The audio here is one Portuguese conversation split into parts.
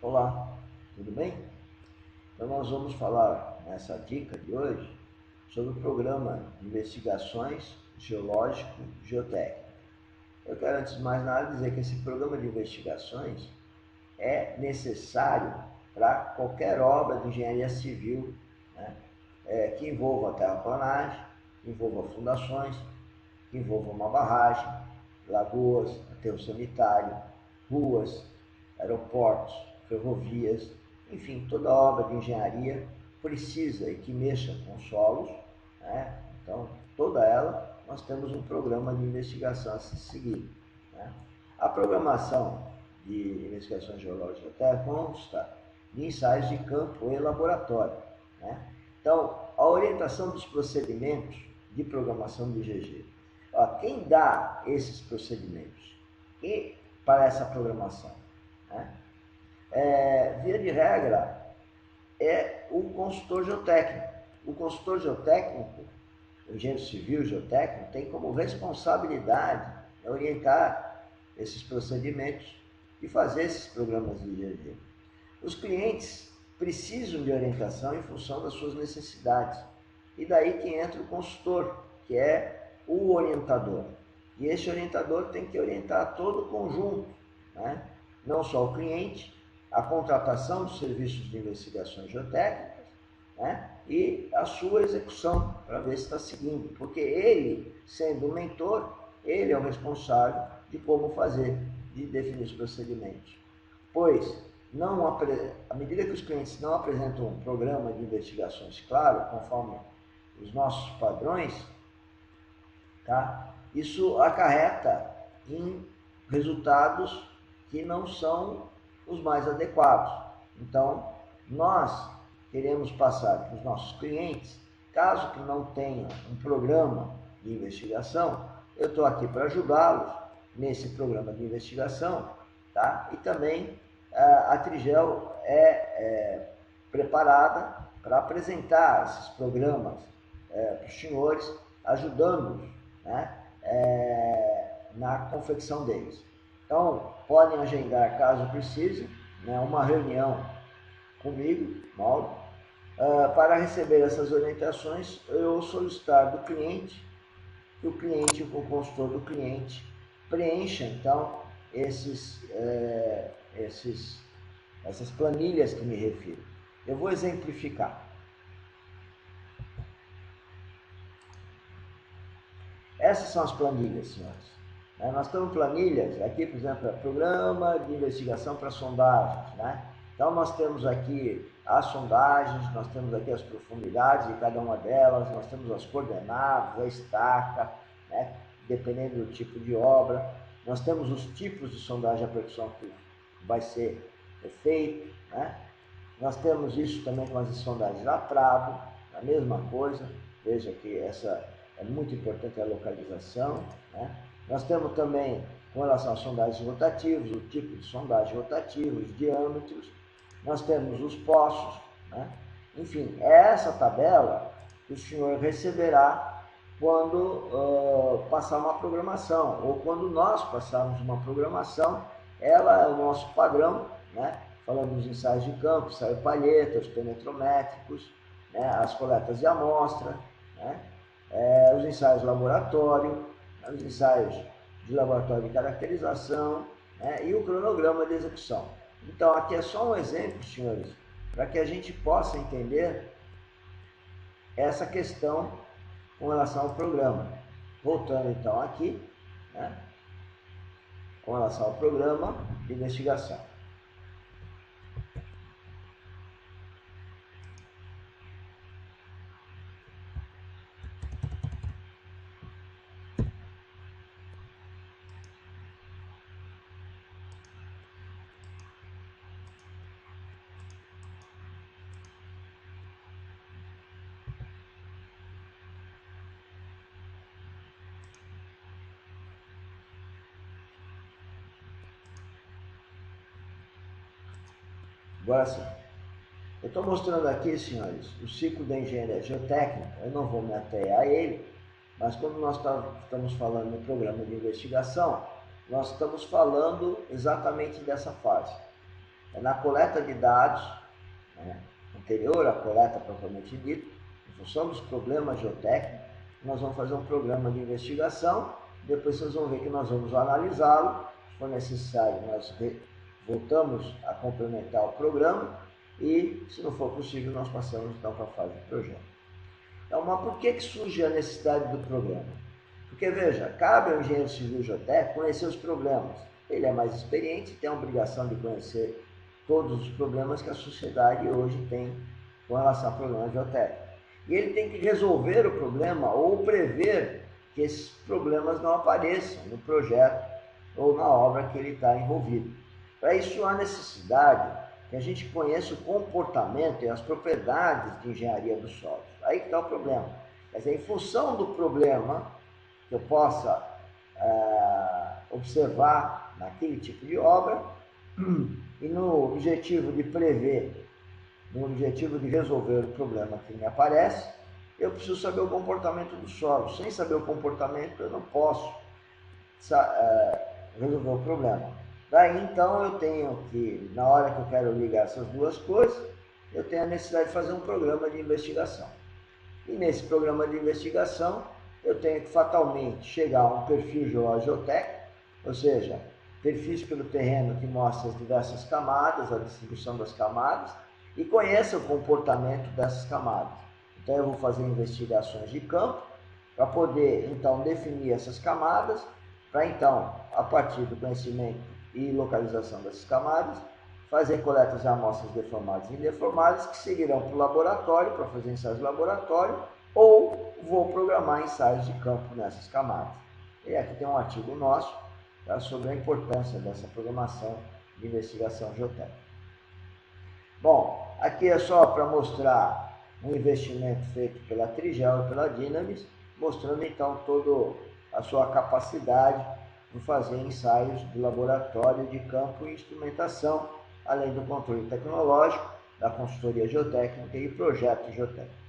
Olá, tudo bem? Então nós vamos falar nessa dica de hoje sobre o programa de investigações geológico-geotécnico. Eu quero antes de mais nada dizer que esse programa de investigações é necessário para qualquer obra de engenharia civil, né? Que envolva terraplanagem, que envolva fundações, que envolva uma barragem, lagoas, aterro sanitário, ruas, aeroportos, ferrovias, enfim, toda obra de engenharia precisa e que mexa com solos, né? Então, toda ela, nós temos um programa de investigação a se seguir, né? A programação de investigações geológicas até consta de ensaios de campo e laboratório, né? Então, a orientação dos procedimentos de programação de GG. Quem dá esses procedimentos e para essa programação, né? Via de regra, é o consultor geotécnico. O consultor geotécnico, o engenheiro civil geotécnico, tem como responsabilidade orientar esses procedimentos e fazer esses programas de GG. Os clientes precisam de orientação em função das suas necessidades. E daí que entra o consultor, que é o orientador. E esse orientador tem que orientar todo o conjunto, né? Não só o cliente, a contratação dos serviços de investigações geotécnicas, né? E a sua execução, para ver se está seguindo. Porque ele, sendo o mentor, ele é o responsável de como fazer, de definir os procedimentos. Pois, à medida que os clientes não apresentam um programa de investigações claro, conforme os nossos padrões, tá? Isso acarreta em resultados que não são os mais adequados. Então, nós queremos passar para os nossos clientes, caso que não tenham um programa de investigação, eu estou aqui para ajudá-los nesse programa de investigação, tá? E também a Trigel é preparada para apresentar esses programas para os senhores, ajudando-os, né, na confecção deles. Então, podem agendar, caso precise, né, uma reunião comigo, Mauro, para receber essas orientações. Eu solicitar do cliente que o cliente, o consultor do cliente, preencha então essas planilhas que me refiro. Eu vou exemplificar. Essas são as planilhas, senhores. Nós temos planilhas, aqui, por exemplo, programa de investigação para sondagens, né? Então, nós temos aqui as sondagens, nós temos aqui as profundidades de cada uma delas, nós temos as coordenadas, a estaca, né? Dependendo do tipo de obra. Nós temos os tipos de sondagem a percussão que vai ser feito, né? Nós temos isso também com as sondagens a travo, a mesma coisa. Veja que essa é muito importante, a localização, né? Nós temos também, com relação às sondagens rotativas, o tipo de sondagem rotativa, os diâmetros. Nós temos os poços, né? Enfim, é essa tabela que o senhor receberá quando passar uma programação, ou quando nós passarmos uma programação. Ela é o nosso padrão, né? Falando dos ensaios de campo, ensaio palheta, os penetrométricos, né? As coletas de amostra, né? Os ensaios laboratório, os ensaios de laboratório de caracterização, né? E o cronograma de execução. Então, aqui é só um exemplo, senhores, para que a gente possa entender essa questão com relação ao programa. Voltando então aqui, né? Com relação ao programa de investigação. Agora sim, eu estou mostrando aqui, senhores, o ciclo da engenharia geotécnica. Eu não vou me ater a ele, mas quando nós estamos falando no programa de investigação, nós estamos falando exatamente dessa fase. é na coleta de dados, né, anterior à coleta propriamente dita, em função dos problemas geotécnicos, nós vamos fazer um programa de investigação, depois vocês vão ver que nós vamos analisá-lo, se for necessário nós voltamos a complementar o programa e, se não for possível, nós passamos então para a fase de projeto. Então, mas por que surge a necessidade do programa? Porque, veja, cabe ao engenheiro civil geotécnico conhecer os problemas. Ele é mais experiente e tem a obrigação de conhecer todos os problemas que a sociedade hoje tem com relação a problemas geotécnicos. E ele tem que resolver o problema ou prever que esses problemas não apareçam no projeto ou na obra que ele está envolvido. Para isso, há necessidade que a gente conheça o comportamento e as propriedades de engenharia dos solos. Aí que está o problema. Quer dizer, em função do problema que eu possa observar naquele tipo de obra e no objetivo de prever, no objetivo de resolver o problema que me aparece, eu preciso saber o comportamento do solo. Sem saber o comportamento, eu não posso resolver o problema. Daí, então, eu tenho que, na hora que eu quero ligar essas duas coisas, eu tenho a necessidade de fazer um programa de investigação. E nesse programa de investigação, eu tenho que fatalmente chegar a um perfil geológico-geotécnico, ou seja, perfis pelo terreno que mostra as diversas camadas, a distribuição das camadas, e conheça o comportamento dessas camadas. Então, eu vou fazer investigações de campo para poder, então, definir essas camadas, para, então, a partir do conhecimento e localização dessas camadas, fazer coletas de amostras deformadas e indeformadas que seguirão para o laboratório, para fazer ensaios de laboratório, ou vou programar ensaios de campo nessas camadas. E aqui tem um artigo nosso, tá, sobre a importância dessa programação de investigação geotécnica. Bom, aqui é só para mostrar um investimento feito pela Trigel e pela Dynamis, mostrando então toda a sua capacidade de fazer ensaios de laboratório, de campo e instrumentação, além do controle tecnológico, da consultoria geotécnica e projeto geotécnico.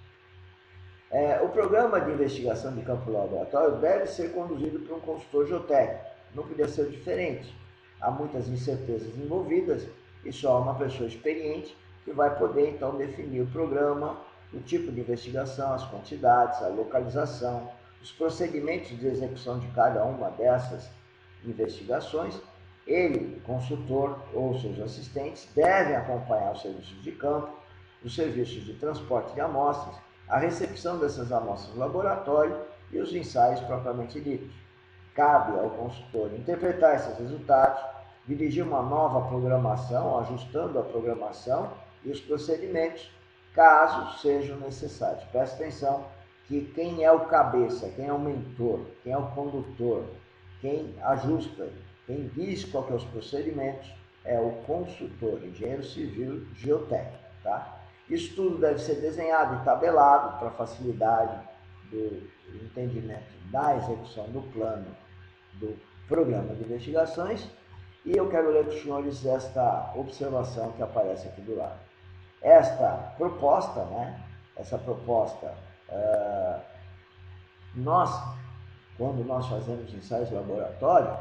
O programa de investigação de campo laboratório deve ser conduzido por um consultor geotécnico, não podia ser diferente. Há muitas incertezas envolvidas e só uma pessoa experiente que vai poder então definir o programa, o tipo de investigação, as quantidades, a localização, os procedimentos de execução de cada uma dessas investigações. Ele, consultor ou seus assistentes, devem acompanhar os serviços de campo, os serviços de transporte de amostras, a recepção dessas amostras no laboratório e os ensaios propriamente ditos. Cabe ao consultor interpretar esses resultados, dirigir uma nova programação, ajustando a programação e os procedimentos, caso sejam necessários. Preste atenção que quem é o cabeça, quem é o mentor, quem é o condutor, quem ajusta, quem diz qual que é os procedimentos é o consultor, engenheiro civil geotécnico, tá? Isso tudo deve ser desenhado e tabelado para facilidade do entendimento da execução do plano do programa de investigações. E eu quero ler para os senhores esta observação que aparece aqui do lado. Esta proposta, quando nós fazemos ensaios de laboratório,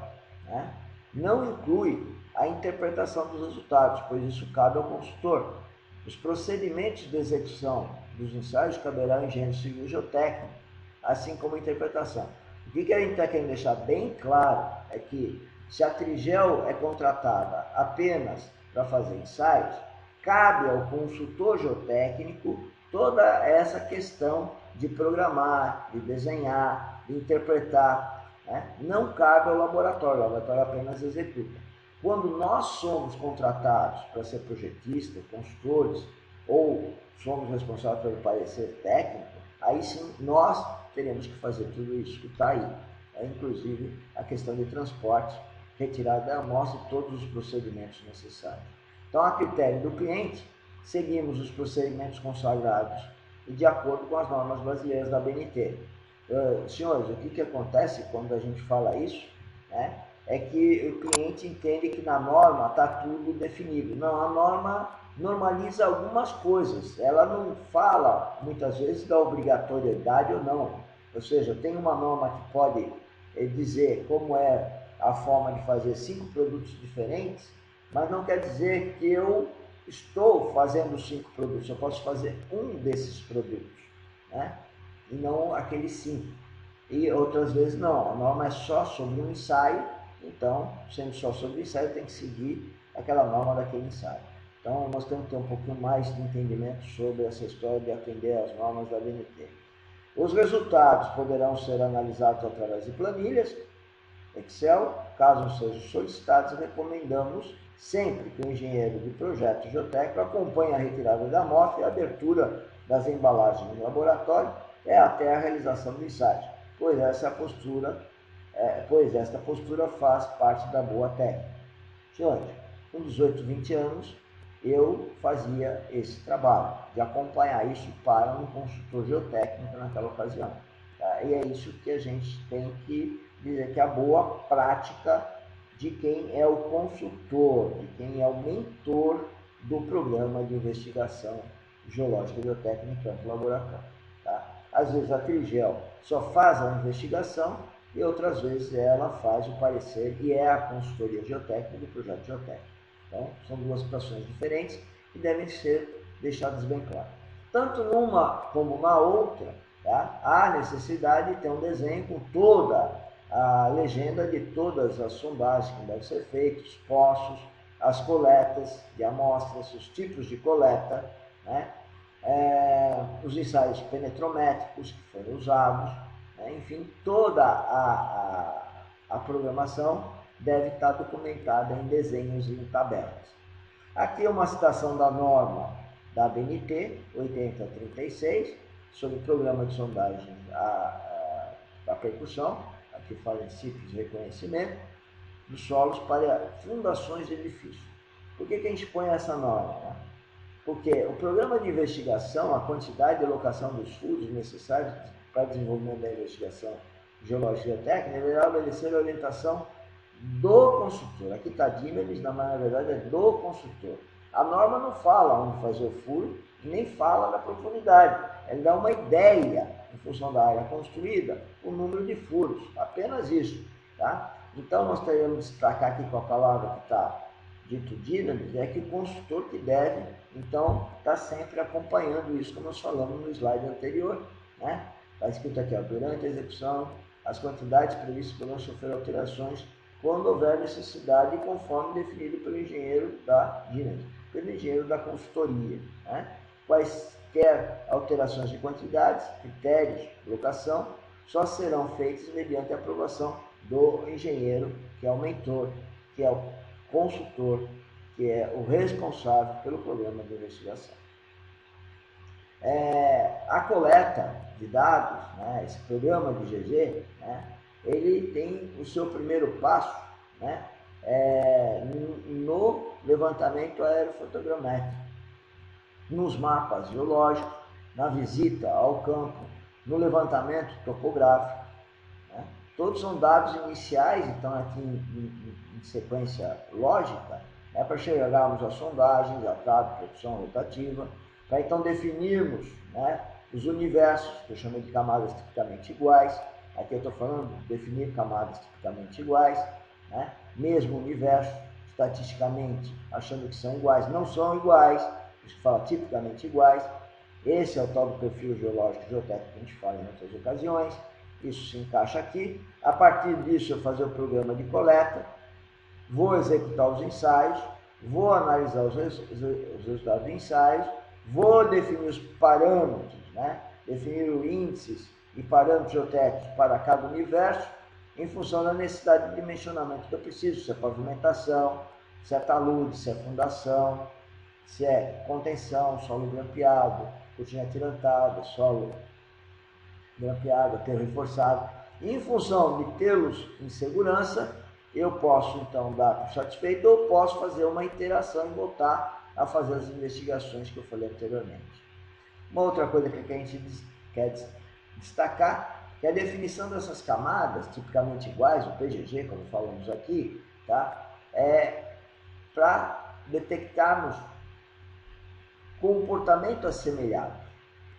não inclui a interpretação dos resultados, pois isso cabe ao consultor. Os procedimentos de execução dos ensaios caberá ao engenheiro civil geotécnico, assim como a interpretação. O que a gente está querendo deixar bem claro é que, se a Trigel é contratada apenas para fazer ensaios, cabe ao consultor geotécnico toda essa questão de programar, de desenhar, de interpretar. Não cabe ao laboratório, o laboratório apenas executa. Quando nós somos contratados para ser projetistas, consultores, ou somos responsáveis pelo parecer técnico, aí sim nós teremos que fazer tudo isso que está aí. Inclusive a questão de transporte, retirada da amostra e todos os procedimentos necessários. Então, a critério do cliente, seguimos os procedimentos consagrados e de acordo com as normas brasileiras da ABNT. Senhores, o que acontece quando a gente fala isso, é que o cliente entende que na norma está tudo definido. Não, a norma normaliza algumas coisas, ela não fala muitas vezes da obrigatoriedade ou não. Ou seja, tem uma norma que pode dizer como é a forma de fazer 5 produtos diferentes, mas não quer dizer que eu estou fazendo 5 produtos, eu posso fazer um desses produtos, né? E não aqueles 5. E outras vezes não, a norma é só sobre um ensaio, então, sendo só sobre o ensaio, tem que seguir aquela norma daquele ensaio. Então, nós temos que ter um pouquinho mais de entendimento sobre essa história de atender às normas da ABNT. Os resultados poderão ser analisados através de planilhas, Excel, caso sejam solicitados, recomendamos sempre que o engenheiro de projeto geotécnico acompanhe a retirada da amostra e a abertura das embalagens no laboratório até a realização do ensaio, pois esta postura faz parte da boa técnica. Diante, com 18, 20 anos, eu fazia esse trabalho de acompanhar isso para um consultor geotécnico naquela ocasião. Tá? E é isso que a gente tem que dizer que é a boa prática de quem é o consultor, de quem é o mentor do programa de investigação geológica e geotécnica em campo laboratório. Tá? Às vezes a Trigel só faz a investigação e outras vezes ela faz o parecer e é a consultoria geotécnica do projeto geotécnico. Então, são duas situações diferentes que devem ser deixadas bem claras. Tanto numa como na outra, tá? Há necessidade de ter um desenho com toda a legenda de todas as sondagens que devem ser feitas, os poços, as coletas de amostras, os tipos de coleta, né? Os ensaios penetrométricos que foram usados, né? Enfim, toda a programação deve estar documentada em desenhos e em tabelas. Aqui é uma citação da norma da ABNT 8036 sobre o programa de sondagem da percussão, aqui fala em ciclos de reconhecimento dos solos para fundações de edifícios. Por que a gente põe essa norma? Né? Porque o programa de investigação, a quantidade de alocação dos fundos necessários para o desenvolvimento da investigação geológica e geotécnica deverá obedecer a orientação do consultor. Aqui está Dimeles, mas na verdade é do consultor. A norma não fala onde fazer o furo, nem fala da profundidade. Ela dá uma ideia, em função da área construída, o número de furos. Apenas isso. Tá? Então, nós teremos que destacar aqui com a palavra que está dito Dimeles, é que o consultor que deve, então, estar sempre acompanhando isso, como nós falamos no slide anterior. Né? Está escrito aqui, ó, durante a execução, as quantidades previstas poderão sofrer alterações quando houver necessidade, conforme definido pelo engenheiro da Dimeles, pelo engenheiro da consultoria. Né? Quaisquer alterações de quantidades, critérios, locação, só serão feitas mediante a aprovação do engenheiro, que é o mentor, que é o consultor, que é o responsável pelo programa de investigação. A coleta de dados, né, esse programa de GG, né, ele tem o seu primeiro passo, né, no levantamento aerofotogramétrico, nos mapas geológicos, na visita ao campo, no levantamento topográfico. Né? Todos são dados iniciais, então aqui em sequência lógica, né, para chegarmos às sondagens, atrato, produção rotativa, para então definirmos, né, os universos, que eu chamo de camadas tipicamente iguais. Aqui eu estou falando de definir camadas tipicamente iguais, né? Mesmo universo, estatisticamente, achando que são iguais, não são iguais, a gente fala tipicamente iguais. Esse é o tal do perfil geológico e geotécnico que a gente fala em outras ocasiões. Isso se encaixa aqui. A partir disso, eu fazer o programa de coleta, vou executar os ensaios, vou analisar os resultados dos ensaios, vou definir os parâmetros, né? Definir os índices e parâmetros geotécnicos para cada universo, em função da necessidade de dimensionamento que eu preciso, se é pavimentação, se é talude, se é fundação, se é contenção, solo grampeado, cortina atirantada, solo grampeado, aterro reforçado. E em função de tê-los em segurança, eu posso então dar por satisfeito ou posso fazer uma iteração e voltar a fazer as investigações que eu falei anteriormente. Uma outra coisa que a gente quer destacar é a definição dessas camadas, tipicamente iguais, o PGG, como falamos aqui, tá? Para detectarmos comportamento assemelhado.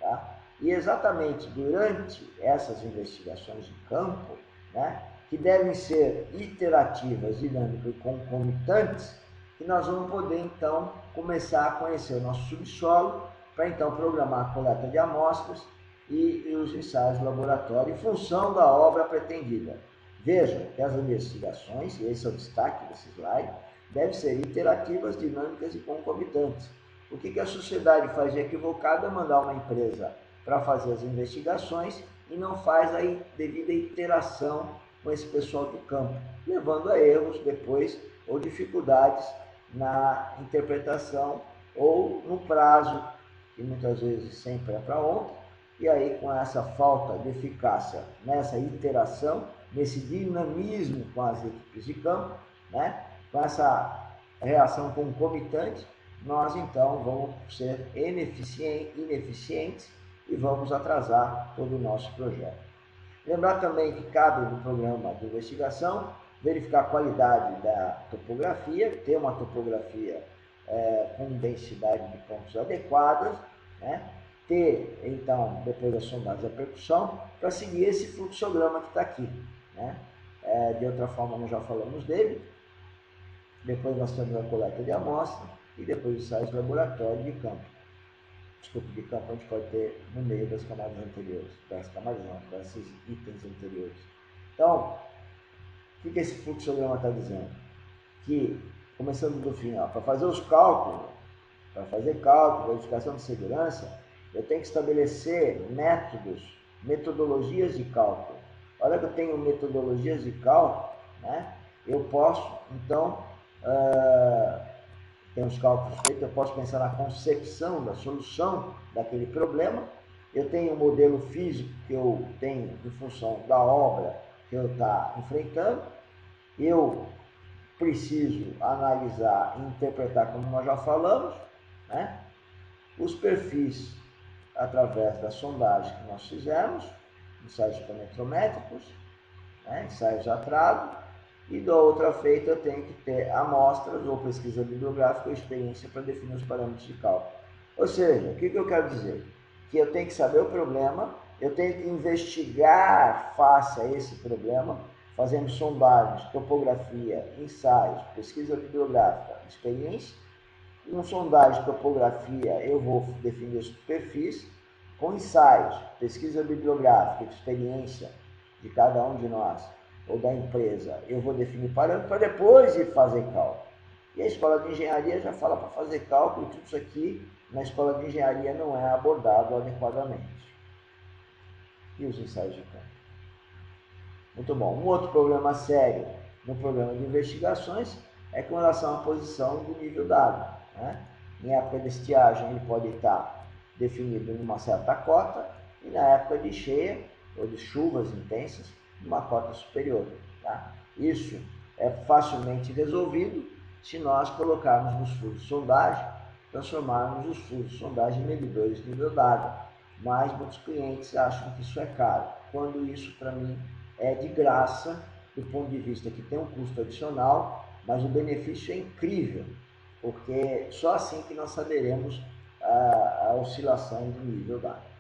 Tá? E exatamente durante essas investigações de campo, né, que devem ser iterativas, dinâmicas e concomitantes, que nós vamos poder então começar a conhecer o nosso subsolo, para então programar a coleta de amostras e os ensaios de laboratório em função da obra pretendida. Vejam que as investigações, e esse é o destaque desse slide, devem ser interativas, dinâmicas e concomitantes. O que a sociedade faz de equivocado é mandar uma empresa para fazer as investigações e não faz a devida interação com esse pessoal do campo, levando a erros depois ou dificuldades na interpretação ou no prazo, que muitas vezes sempre é para ontem, e aí com essa falta de eficácia nessa interação, nesse dinamismo com as equipes de campo, né, com essa reação concomitante, nós então vamos ser ineficientes e vamos atrasar todo o nosso projeto. Lembrar também que cabe no programa de investigação verificar a qualidade da topografia, ter uma topografia com densidade de pontos adequadas, né? Ter, então, depois da sondagem da percussão, para seguir esse fluxograma que está aqui. Né? De outra forma, nós já falamos dele. Depois nós temos a coleta de amostra e depois os ensaios de laboratório de campo. Desculpe, de campo a gente pode ter no meio das camadas anteriores, desses itens anteriores. Então, o que esse fluxograma está dizendo? Que, começando do fim, para fazer os cálculos, verificação de segurança, eu tenho que estabelecer metodologias de cálculo. A hora que eu tenho metodologias de cálculo, né, eu posso, então, tem os cálculos feitos, eu posso pensar na concepção da solução daquele problema, eu tenho um modelo físico que eu tenho em função da obra que eu estou enfrentando, eu preciso analisar e interpretar, como nós já falamos, né, os perfis através da sondagem que nós fizemos, ensaios exponetrométricos, né, ensaios de atraso, e da outra feita eu tenho que ter amostras ou pesquisa bibliográfica ou experiência para definir os parâmetros de cálculo. Ou seja, o que eu quero dizer? Que eu tenho que saber o problema, eu tenho que investigar face a esse problema, fazendo sondagens, topografia, ensaios, pesquisa bibliográfica, experiência. Com sondagem, topografia, eu vou definir os perfis. Com ensaios, pesquisa bibliográfica, experiência de cada um de nós ou da empresa, eu vou definir parâmetros para depois ir fazer cálculo. E a escola de engenharia já fala para fazer cálculo, e tudo isso aqui na escola de engenharia não é abordado adequadamente. E os ensaios de campo. Muito bom. Um outro problema sério no programa de investigações é com relação à posição do nível dado. Né? Em época de estiagem, ele pode estar definido numa certa cota, e na época de cheia ou de chuvas intensas, numa cota superior. Tá? Isso é facilmente resolvido se nós colocarmos nos furos de sondagem, transformarmos os furos de sondagem em medidores de nível d'água. Mas muitos clientes acham que isso é caro, quando isso para mim é de graça, do ponto de vista que tem um custo adicional, mas o benefício é incrível, porque só assim que nós saberemos a oscilação do nível d'água.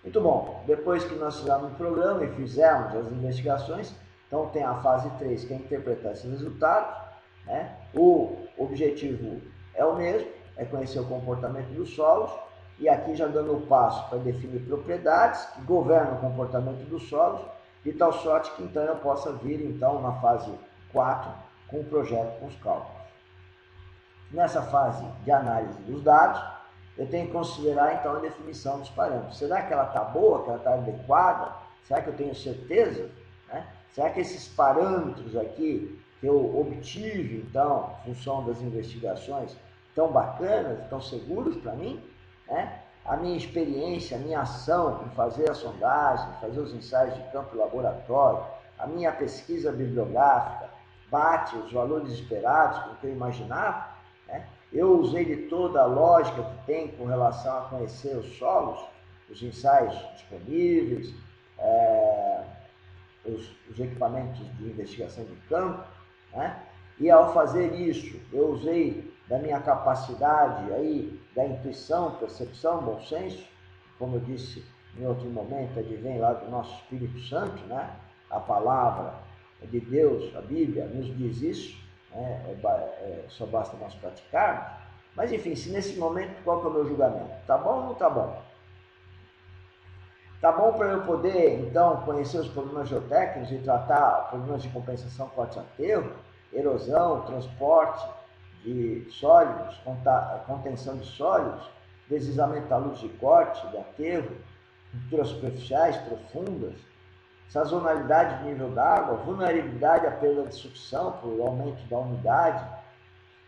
Muito bom, depois que nós fizemos o programa e fizemos as investigações, então tem a fase 3, que é interpretar esses resultados. Né? O objetivo é o mesmo, é conhecer o comportamento dos solos, e aqui já dando o passo para definir propriedades que governam o comportamento dos solos, de tal sorte que então eu possa vir então na fase 4 com o projeto, com os cálculos. Nessa fase de análise dos dados, eu tenho que considerar então a definição dos parâmetros. Será que ela está boa, que ela está adequada? Será que eu tenho certeza? Né? Será que esses parâmetros aqui que eu obtive então em função das investigações tão bacanas, tão seguros para mim? Né? A minha experiência, a minha ação em fazer a sondagem, fazer os ensaios de campo e laboratório, a minha pesquisa bibliográfica bate os valores esperados com o que eu imaginava? Né? Eu usei de toda a lógica que tem com relação a conhecer os solos, os ensaios disponíveis, os equipamentos de investigação de campo, né? E ao fazer isso, eu usei da minha capacidade aí, da intuição, percepção, bom senso, como eu disse em outro momento, advém lá do nosso Espírito Santo, né? A palavra de Deus, a Bíblia, nos diz isso, né? Só basta nós praticarmos. Mas enfim, se nesse momento, qual que é o meu julgamento? Tá bom ou não tá bom? Tá bom para eu poder, então, conhecer os problemas geotécnicos e tratar problemas de compensação corte-aterro, erosão, transporte de sólidos, contenção de sólidos, deslizamento da luz de corte, de aterro, rupturas superficiais profundas, sazonalidade de nível d'água, vulnerabilidade à perda de sucção por aumento da umidade,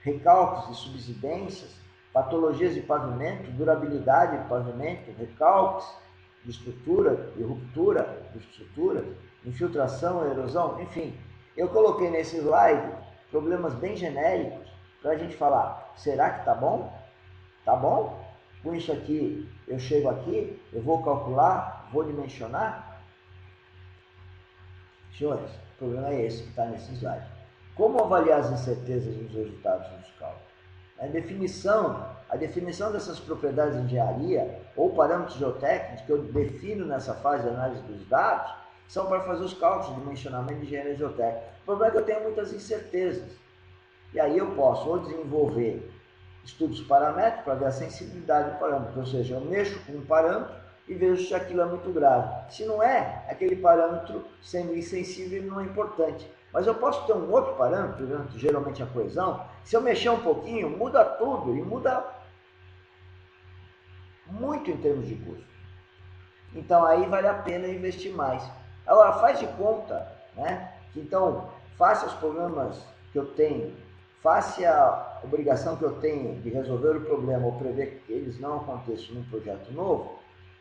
recalques de subsidências, patologias de pavimento, durabilidade de pavimento, recalques de estrutura e ruptura de estrutura, infiltração, erosão, enfim. Eu coloquei nesse slide problemas bem genéricos para a gente falar, será que tá bom? Tá bom? Com isso aqui, eu chego aqui, eu vou calcular, vou dimensionar. Senhores, o problema é esse que está nesse slide. Como avaliar as incertezas nos resultados dos cálculos? A definição dessas propriedades de engenharia ou parâmetros geotécnicos que eu defino nessa fase de análise dos dados são para fazer os cálculos de dimensionamento de engenharia geotécnica. O problema é que eu tenho muitas incertezas. E aí eu posso ou desenvolver estudos paramétricos para ver a sensibilidade do parâmetro, ou seja, eu mexo com um parâmetro e vejo se aquilo é muito grave. Se não é, aquele parâmetro sendo insensível não é importante. Mas eu posso ter um outro parâmetro, geralmente a coesão, se eu mexer um pouquinho, muda tudo e muda muito em termos de custo. Então aí vale a pena investir mais. Agora faz de conta, né? Então faça os problemas que eu tenho, faça a obrigação que eu tenho de resolver o problema ou prever que eles não aconteçam num projeto novo.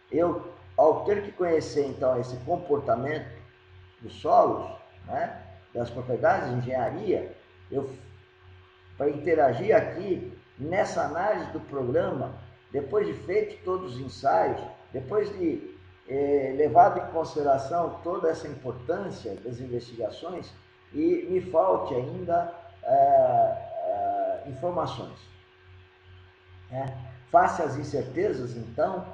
Eu, ao ter que conhecer então esse comportamento dos solos, né, das propriedades de engenharia, para interagir aqui nessa análise do programa, depois de feito todos os ensaios, depois de levado em consideração toda essa importância das investigações, e me falte ainda informações. Face às incertezas, então,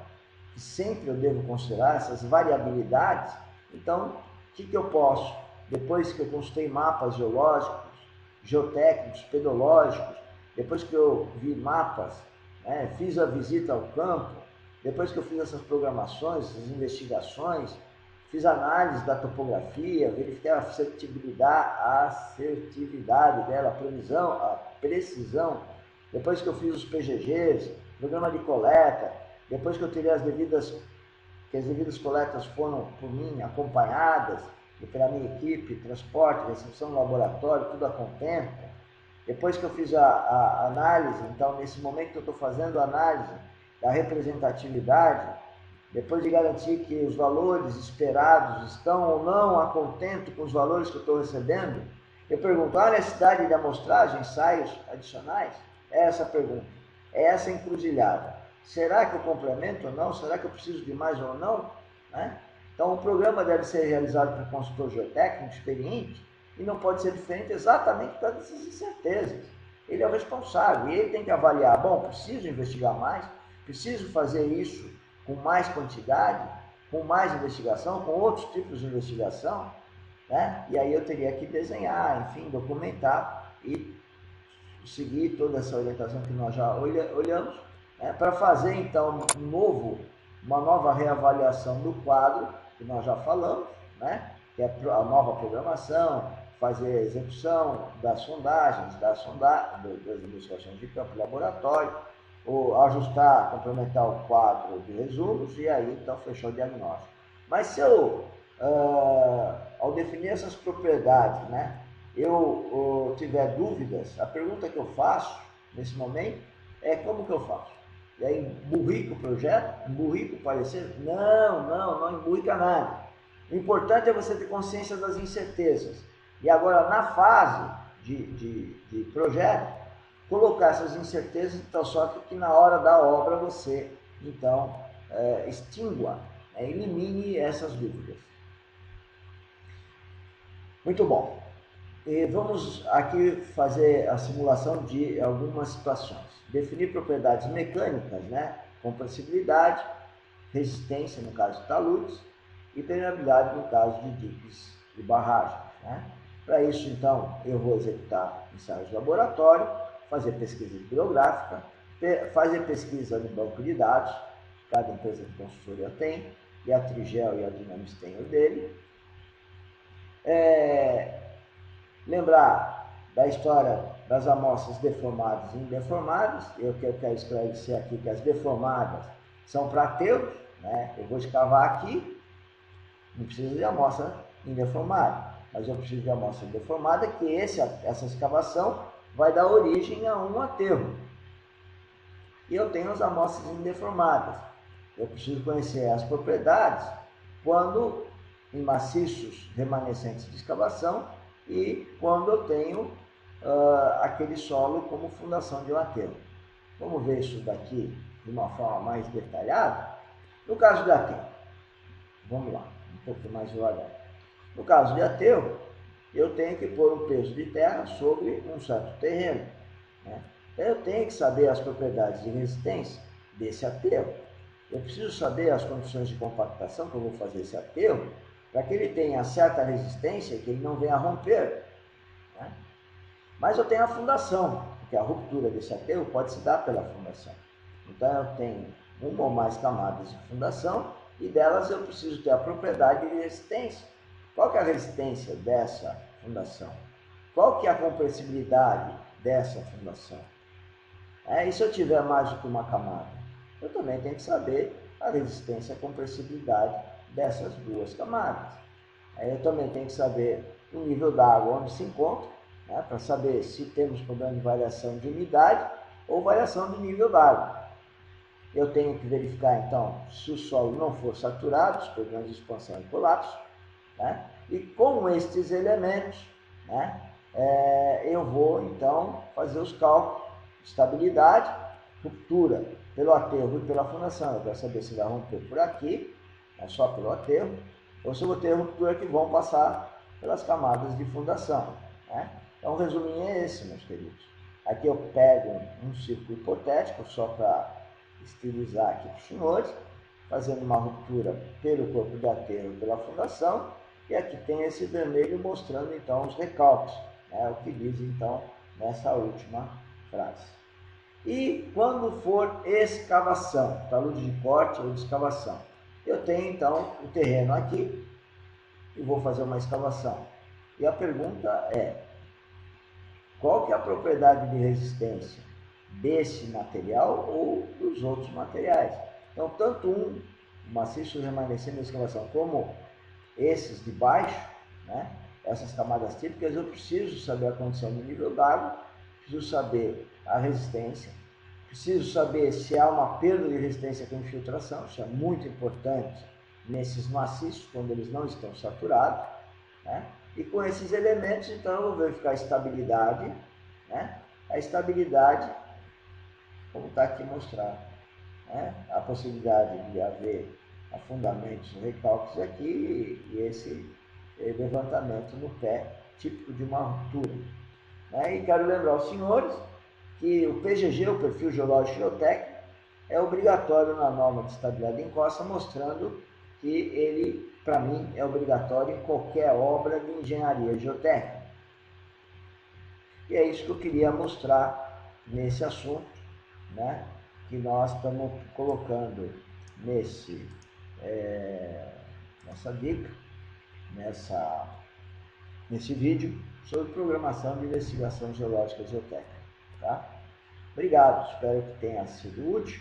que sempre eu devo considerar, essas variabilidades, então, o que eu posso, depois que eu consultei mapas geológicos, geotécnicos, pedológicos, depois que eu vi mapas, fiz a visita ao campo, depois que eu fiz essas programações, essas investigações, fiz análise da topografia, verifiquei a assertividade dela, a precisão, depois que eu fiz os PGGs, programa de coleta, depois que eu tirei as devidas coletas foram por mim acompanhadas e pela minha equipe, transporte, recepção no laboratório, tudo a contento. Depois que eu fiz a análise, então nesse momento que eu estou fazendo a análise da representatividade, depois de garantir que os valores esperados estão ou não a contento com os valores que eu estou recebendo, eu pergunto, há necessidade de amostragem, ensaios adicionais? É essa a pergunta, é essa a encruzilhada. Será que eu complemento ou não? Será que eu preciso de mais ou não? Então, o programa deve ser realizado por um consultor geotécnico experiente e não pode ser diferente exatamente por causa dessas incertezas. Ele é o responsável e ele tem que avaliar, bom, preciso investigar mais, preciso fazer isso com mais quantidade, com mais investigação, com outros tipos de investigação, e aí eu teria que desenhar, enfim, documentar e seguir toda essa orientação que nós já olhamos, para fazer então uma nova reavaliação do quadro que nós já falamos, que é a nova programação, fazer a execução das sondagens, das investigações de campo e laboratório, ou ajustar, complementar o quadro de resumos e aí então fechar o diagnóstico. Mas se eu, ao definir essas propriedades, eu tiver dúvidas, a pergunta que eu faço nesse momento é como que eu faço? E aí emburrica o projeto? Emburrica o parecer? Não emburrica nada. O importante é você ter consciência das incertezas. E agora, na fase de projeto, colocar essas incertezas de tal sorte que na hora da obra você, então, extingua, elimine essas dúvidas. Muito bom. E vamos aqui fazer a simulação de algumas situações. Definir propriedades mecânicas, compressibilidade, resistência no caso de taludes e permeabilidade no caso de diques e barragens. Para isso, então, eu vou executar ensaios de laboratório, fazer pesquisa bibliográfica, fazer pesquisa no banco de dados, cada empresa de consultoria tem, e a Trigel e a Dinamis têm o dele. Lembrar da história das amostras deformadas e indeformadas. Eu quero esclarecer aqui que as deformadas são para ateus, né? Eu vou escavar aqui, não preciso de amostra indeformada, mas eu preciso de amostra deformada, que essa escavação vai dar origem a um aterro. E eu tenho as amostras indeformadas. Eu preciso conhecer as propriedades quando em maciços remanescentes de escavação e quando eu tenho aquele solo como fundação de um aterro. Vamos ver isso daqui de uma forma mais detalhada. No caso de aterro, vamos lá, um pouco mais devagar. No caso de aterro, eu tenho que pôr um peso de terra sobre um certo terreno, né? Eu tenho que saber as propriedades de resistência desse aterro. Eu preciso saber as condições de compactação que eu vou fazer esse aterro, para que ele tenha certa resistência e que ele não venha a romper, né? Mas eu tenho a fundação, porque a ruptura desse aterro pode se dar pela fundação. Então eu tenho uma ou mais camadas de fundação e delas eu preciso ter a propriedade de resistência. Qual que é a resistência dessa fundação? Qual que é a compressibilidade dessa fundação? E se eu tiver mais do que uma camada? Eu também tenho que saber a resistência e a compressibilidade dessas duas camadas. Eu também tenho que saber o nível d'água onde se encontra, né, para saber se temos problema de variação de umidade ou variação de nível d'água. Eu tenho que verificar, então, se o solo não for saturado, os problemas de expansão e colapso, né? E com estes elementos, né, eu vou, então, fazer os cálculos de estabilidade, ruptura pelo aterro e pela fundação. Eu quero saber se vai romper por aqui, só pelo aterro, ou se eu vou ter ruptura que vão passar pelas camadas de fundação, né? Então, o resuminho é esse, meus queridos. Aqui eu pego um círculo hipotético, só para estilizar aqui para os senhores, fazendo uma ruptura pelo corpo do aterro e pela fundação, e aqui tem esse vermelho mostrando, então, os recalques, né? O que diz, então, nessa última frase. E quando for escavação, talude de corte ou de escavação, eu tenho, então, o terreno aqui e vou fazer uma escavação. E a pergunta é, qual que é a propriedade de resistência desse material ou dos outros materiais? Então, tanto um maciço remanescente da escavação como esses de baixo, né, essas camadas típicas, eu preciso saber a condição do nível d'água, preciso saber a resistência, preciso saber se há uma perda de resistência com infiltração, isso é muito importante nesses maciços, quando eles não estão saturados, né? E com esses elementos, então, eu vou verificar a estabilidade, né? A estabilidade, como está aqui mostrado, né? A possibilidade de haver afundamentos, recalques aqui e esse levantamento no pé, típico de uma ruptura, né? E quero lembrar aos senhores que o PGG, o Perfil Geológico Geotécnico, é obrigatório na norma de estabilidade em encosta, mostrando que ele, para mim, é obrigatório em qualquer obra de engenharia geotécnica. E é isso que eu queria mostrar nesse assunto, né, que nós estamos colocando nessa dica, nesse vídeo, sobre programação de investigação geológica e geotécnica. Tá? Obrigado, espero que tenha sido útil.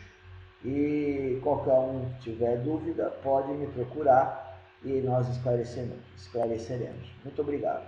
E qualquer um que tiver dúvida pode me procurar e nós esclareceremos. Muito obrigado.